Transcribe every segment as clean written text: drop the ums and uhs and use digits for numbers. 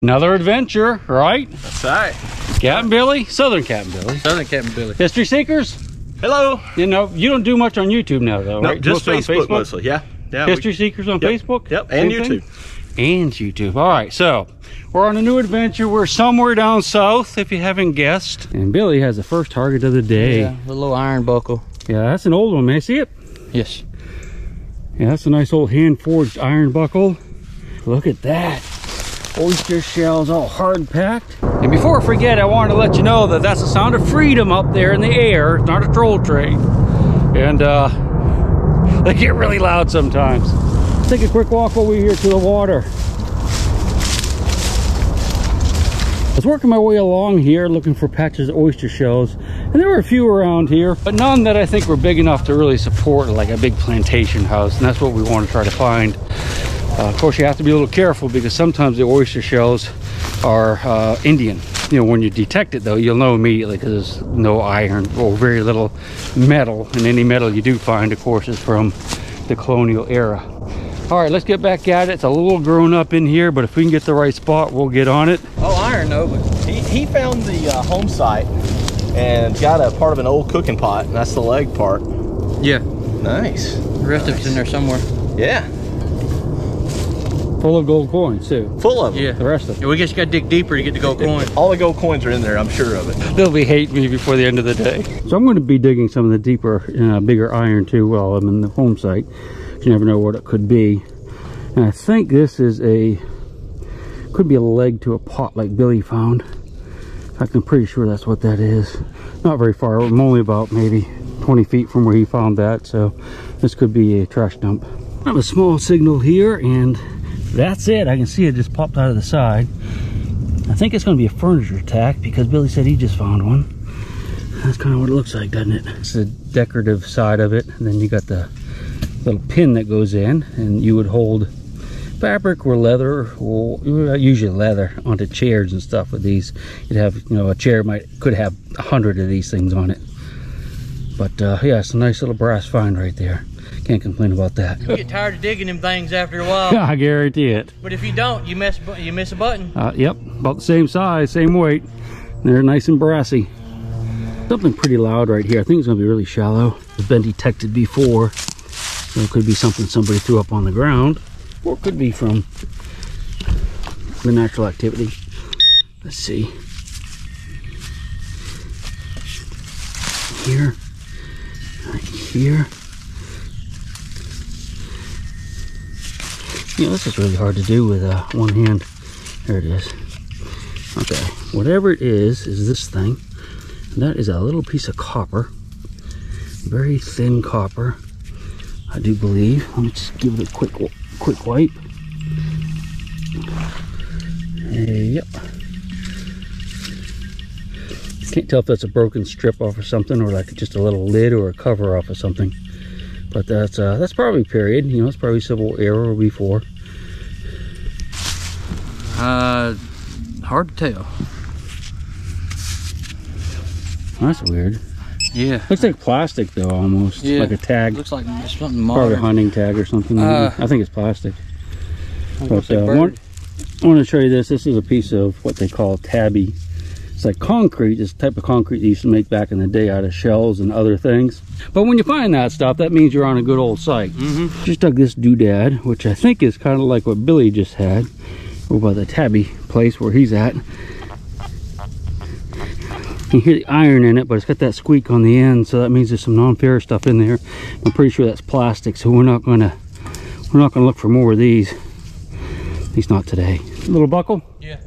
Another adventure, right? That's right. Captain Billy, Southern Captain Billy. Southern Captain Billy. History Seekers? Hello. You know, you don't do much on YouTube now, though, No, right? just Facebook mostly, yeah. History Seekers on Facebook? Yep, and Same YouTube. Thing? And YouTube. All right, so we're on a new adventure. We're somewhere down south, if you haven't guessed. And Billy has the first target of the day. Yeah, the little iron buckle. Yeah, that's an old one. May I see it? Yes. Yeah, that's a nice old hand-forged iron buckle. Look at that. Oyster shells all hard packed. And before I forget, I wanted to let you know that that's the sound of freedom up there in the air. It's not a troll train. And they get really loud sometimes. Let's take a quick walk over here to the water. I was working my way along here looking for patches of oyster shells, and there were a few around here, but none that I think were big enough to really support like a big plantation house, and that's what we want to try to find. Of course, you have to be a little careful because sometimes the oyster shells are Indian. You know, when you detect it, though, you'll know immediately because there's no iron or very little metal. And any metal you do find, of course, is from the colonial era. All right, let's get back at it. It's a little grown up in here, but if we can get the right spot, we'll get on it. Oh, iron, no, but he found the home site and got a part of an old cooking pot, and that's the leg part. Yeah. Nice. The rest of it's in there somewhere. Yeah. Full of gold coins, too. Full of them. Yeah. The rest of them. Yeah, we just got to dig deeper to get the gold coin. All the gold coins are in there, I'm sure of it. They'll be hating me before the end of the day. So I'm going to be digging some of the deeper, bigger iron, too, while I'm in the home site. You never know what it could be. And I think this is could be a leg to a pot like Billy found. I'm pretty sure that's what that is. Not very far. I'm only about maybe 20 feet from where he found that, so this could be a trash dump. I have a small signal here, and that's it. I can see it just popped out of the side. I think it's going to be a furniture attack because Billy said he just found one. That's kind of what it looks like, doesn't it? It's the decorative side of it, and then you got the little pin that goes in, and you would hold fabric or leather, or usually leather, onto chairs and stuff with these. You'd have, you know, a chair could have 100 of these things on it. But yeah, it's a nice little brass find right there. Can't complain about that. You get tired of digging them things after a while. I guarantee it. But if you don't, you miss a button. Yep, about the same size, same weight. They're nice and brassy. Something pretty loud right here. I think it's going to be really shallow. It's been detected before. So it could be something somebody threw up on the ground, or it could be from the natural activity. Let's see. Here, right here. You know, this is really hard to do with one hand. There it is. Okay, whatever it is this thing. And that is a little piece of copper. Very thin copper, I do believe. Let me just give it a quick wipe. Yep. Can't tell if that's a broken strip off of something or like just a little lid or a cover off of something. But that's probably period. You know, it's probably Civil era or before. Hard to tell. That's weird. Yeah. Looks like plastic though, almost. Yeah. Like a tag. Looks like something Probably a modern. hunting tag or something. I think it's plastic. But I bird. want to show you this. This is a piece of what they call tabby. It's like concrete. It's the type of concrete they used to make back in the day out of shells and other things. But when you find that stuff, that means you're on a good old site. Just dug this doodad, which I think is kind of like what Billy just had over by the tabby place where he's at. You can hear the iron in it, but it's got that squeak on the end, so that means there's some non-ferrous stuff in there. I'm pretty sure that's plastic, so we're not gonna look for more of these. At least not today. Little buckle? Yeah.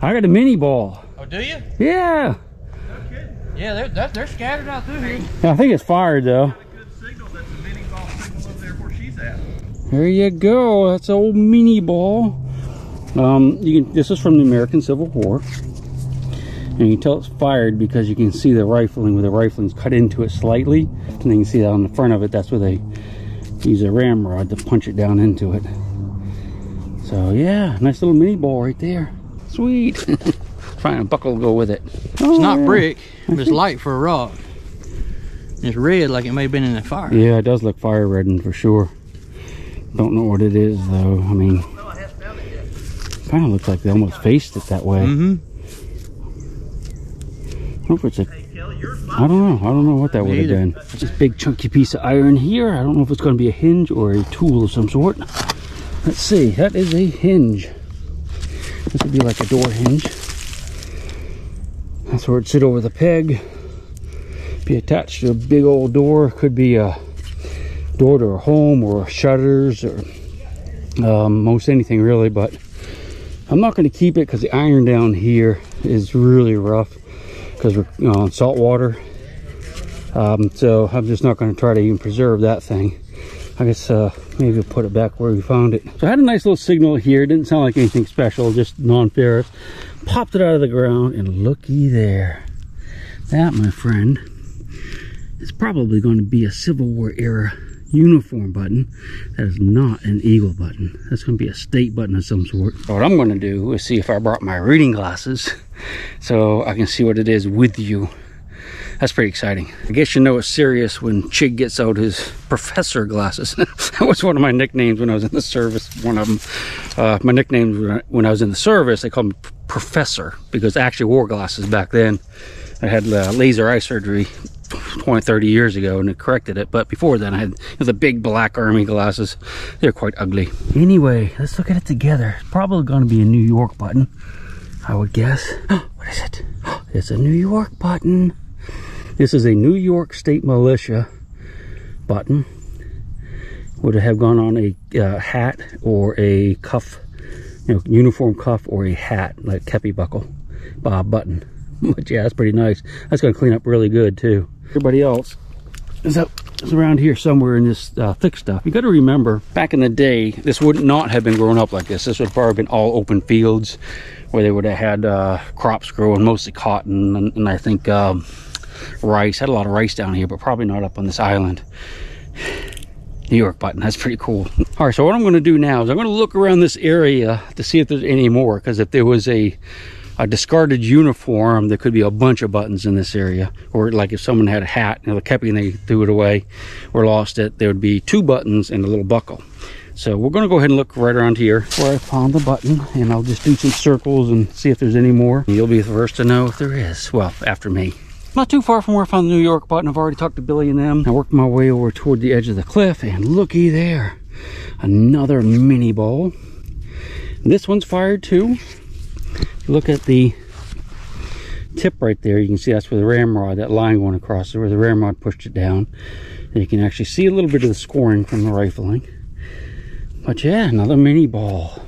I got a mini ball. Oh, do you? Yeah. No kidding. Yeah, they're scattered out through here. I think it's fired though. Got a good signal that the mini ball signal over there where she's at. There you go. That's an old mini ball. This is from the American Civil War. And you can tell it's fired because you can see the rifling where the rifling's cut into it slightly. And then you can see that on the front of it. That's where they use a ramrod to punch it down into it. So yeah, nice little mini ball right there. Sweet. Find a buckle to go with it. It's not brick, but it's light for a rock. It's red like it may have been in a fire. Yeah, it does look fire reddened for sure. Don't know what it is though. I mean, Kind of looks like they almost faced it that way. Mm-hmm. I don't know if it's a... I don't know what that would have been. This big chunky piece of iron here. I don't know if it's going to be a hinge or a tool of some sort. Let's see. That is a hinge. This would be like a door hinge. That's where it'd sit over the peg. Be attached to a big old door. Could be a door to a home or shutters or most anything really, but I'm not going to keep it because the iron down here is really rough because we're on salt water. So I'm just not going to try to even preserve that thing. I guess maybe we'll put it back where we found it. So I had a nice little signal here. It didn't sound like anything special, just non-ferrous. Popped it out of the ground, and looky there. That, my friend, is probably going to be a Civil War era uniform button. That is not an Eagle button. That's going to be a state button of some sort. What I'm going to do is see if I brought my reading glasses so I can see what it is with you. That's pretty exciting. I guess you know it's serious when Chig gets out his professor glasses. That was one of my nicknames when I was in the service. One of them. My nicknames when I was in the service, they called me Professor because I actually wore glasses back then. I had laser eye surgery 20-30 years ago and it corrected it. But before then, I had the big black army glasses. They're quite ugly. Anyway, let's look at it together. It's probably going to be a New York button, I would guess. What is it? It's a New York button. This is a New York State Militia button. Would it have gone on a hat or a cuff, uniform cuff or a hat, like kepi buckle button. But yeah, that's pretty nice. That's going to clean up really good too. Everybody else is around here somewhere in this thick stuff. You got to remember, back in the day, this would not have been grown up like this. This would have probably been all open fields where they would have had crops growing, mostly cotton and I think rice. Had a lot of rice down here, but probably not up on this island. New York button, that's pretty cool. All right, so what I'm going to do now is I'm going to look around this area to see if there's any more, because if there was a discarded uniform, there could be a bunch of buttons in this area. Or like if someone had a hat, the kepi, and they threw it away or lost it, there would be 2 buttons and a little buckle. So we're going to go ahead and look right around here where I found the button, and I'll just do some circles and see if there's any more. You'll be the first to know if there is. Well, after me. Not too far from where I found the New York button. I've already talked to Billy and them. I worked my way over toward the edge of the cliff, and looky there, another mini ball. This one's fired too. Look at the tip right there. You can see that's where the ramrod, that line going across there, where the ramrod pushed it down. And you can actually see a little bit of the scoring from the rifling. But yeah, another mini ball.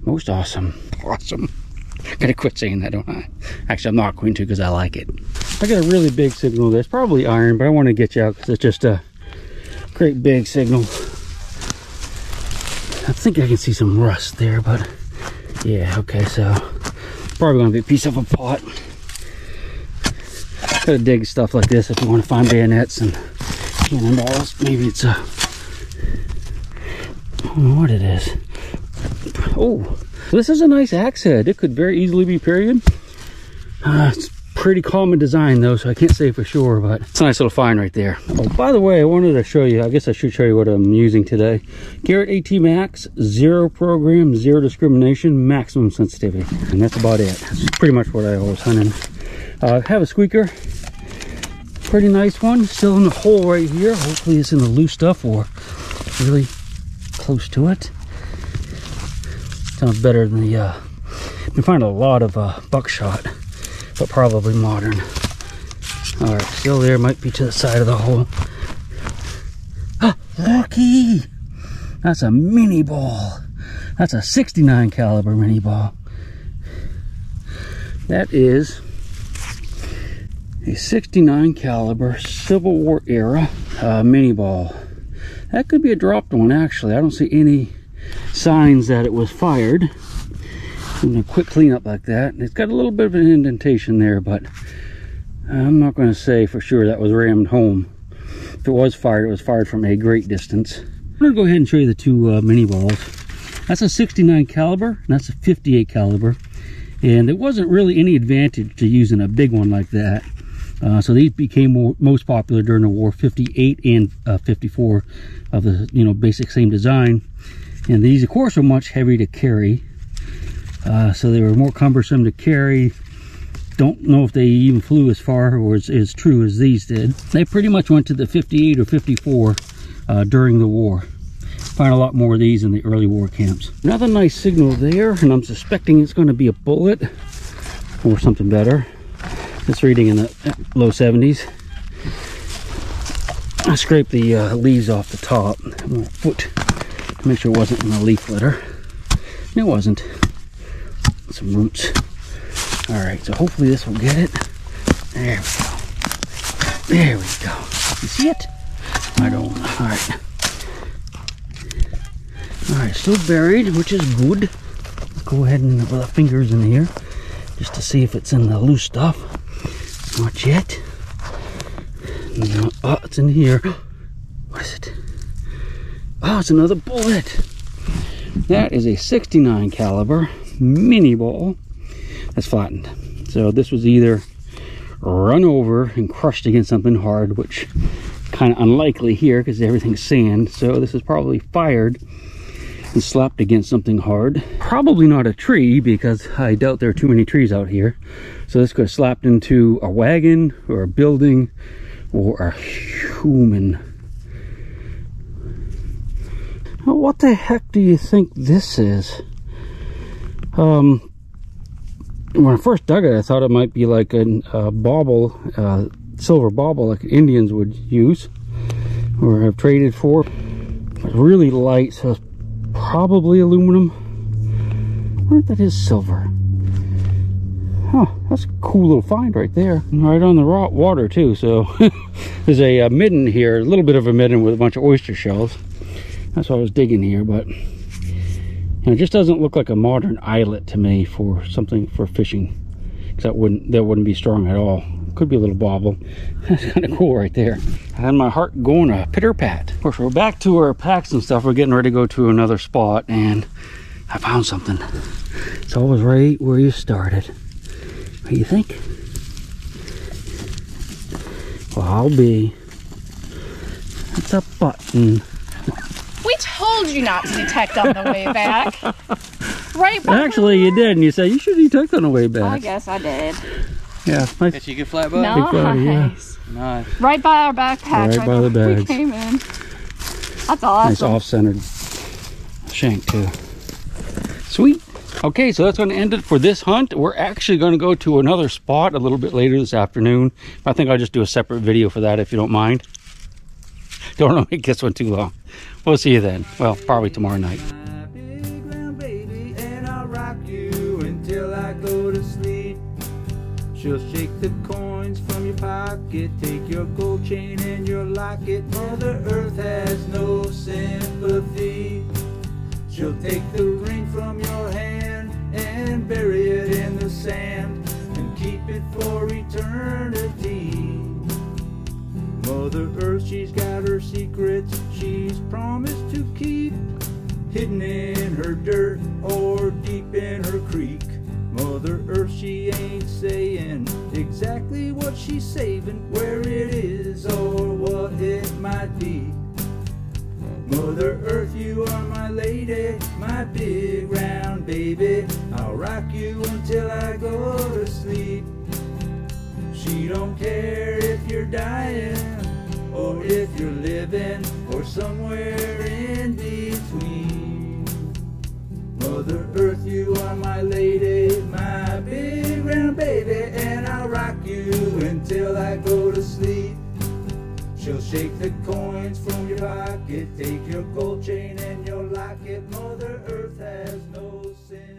Most awesome. Awesome. Gotta quit saying that, don't I? Actually, I'm not going to because I like it. I got a really big signal there. It's probably iron, but I want to get you out because it's just a great big signal. I think I can see some rust there, but yeah, okay, so probably going to be a piece of a pot. Gotta dig stuff like this if you want to find bayonets and cannonballs. Maybe it's a... I don't know what it is. Oh, this is a nice axe head. It could very easily be period. It's pretty common design though, so I can't say for sure, but it's a nice little find right there. Oh, by the way, I wanted to show you, I guess I should show you what I'm using today. Garrett AT Max, 0 program, 0 discrimination, maximum sensitivity. And that's about it. That's pretty much what I always hunt in. I have a squeaker. Pretty nice one. Still in the hole right here. Hopefully it's in the loose stuff or really close to it. Sounds better than the, you can find a lot of buckshot, but probably modern. All right, still there, might be to the side of the hole. Ah, looky! That's a mini ball. That's a 69 caliber mini ball. That is a 69 caliber Civil War era mini ball. That could be a dropped one, actually. I don't see any signs that it was fired. I'm gonna quick cleanup like that. It's got a little bit of an indentation there, but I'm not going to say for sure that was rammed home. If it was fired from a great distance. I'm going to go ahead and show you the 2 mini balls. That's a 69 caliber, and that's a 58 caliber. And there wasn't really any advantage to using a big one like that. So these became most popular during the war, 58 and 54 of the, basic same design. And these, of course, are much heavier to carry. so they were more cumbersome to carry. Don't know if they even flew as far or as true as these did. They pretty much went to the 58 or 54 during the war. Find a lot more of these in the early war camps. Another nice signal there, and I'm suspecting it's going to be a bullet or something better. It's reading in the low 70s. I scraped the leaves off the top with my foot to make sure it wasn't in the leaf litter. And it wasn't. Some roots. All right, so hopefully this will get it. There we go. There we go. You see it? I don't. All right. All right, still buried, which is good. Let's go ahead and put our fingers in here just to see if it's in the loose stuff. Not yet. No. Oh, it's in here. What is it? Oh, it's another bullet. That is a 69 caliber mini ball that's flattened. So this was either run over and crushed against something hard, which kind of unlikely here because everything's sand. So this is probably fired and slapped against something hard. Probably not a tree because I doubt there are too many trees out here. So this could have slapped into a wagon or a building or a human. Now, what the heck do you think this is? When I first dug it, I thought it might be like a bauble, silver bauble like Indians would use or have traded for. It's really light, so it's probably aluminum. I wonder if that is silver. Huh, that's a cool little find right there. Right on the raw water too, so there's a midden here, a little bit of a midden with a bunch of oyster shells. That's why I was digging here, but and it just doesn't look like a modern eyelet to me for something for fishing, because that wouldn't be strong at all. Could be a little bobble. That's kind of cool right there. I had my heart going a pitter-pat. Of course, we're back to our packs and stuff. We're getting ready to go to another spot, and I found something. It's always right where you started. What do you think? Well, I'll be. It's a button. We told you not to detect on the way back. Right, Papa? Actually, you did, and you said you should detect on the way back. I guess I did. Yeah, nice. Catch you a good flat butt? Nice. Body, yeah. Nice. Right by our backpack. Right by the bags. We came in. That's awesome. Nice off-centered shank too. Sweet. Okay, so that's going to end it for this hunt. We're actually going to go to another spot a little bit later this afternoon. I think I'll just do a separate video for that if you don't mind. Don't want to make this one too long. We'll see you then. Well, probably tomorrow night. She'll shake the coins from your pocket, take your gold chain and your locket. Mother Earth has no sympathy. She'll take the ring from your hand and bury it in the sand and keep it for eternity. Mother Earth, she's got her secrets she's promised to keep, hidden in her dirt or deep in her creek. Mother Earth, she ain't saying exactly what she's saving, where it is or what it might be. Mother Earth, you are my lady, my big round baby. I'll rock you until I go to sleep. She don't care if you're dying or if you're living or somewhere in between. Mother Earth, you are my lady, my big round baby, and I'll rock you until I go to sleep. She'll shake the coins from your pocket, take your gold chain and your locket. Mother Earth has no sin.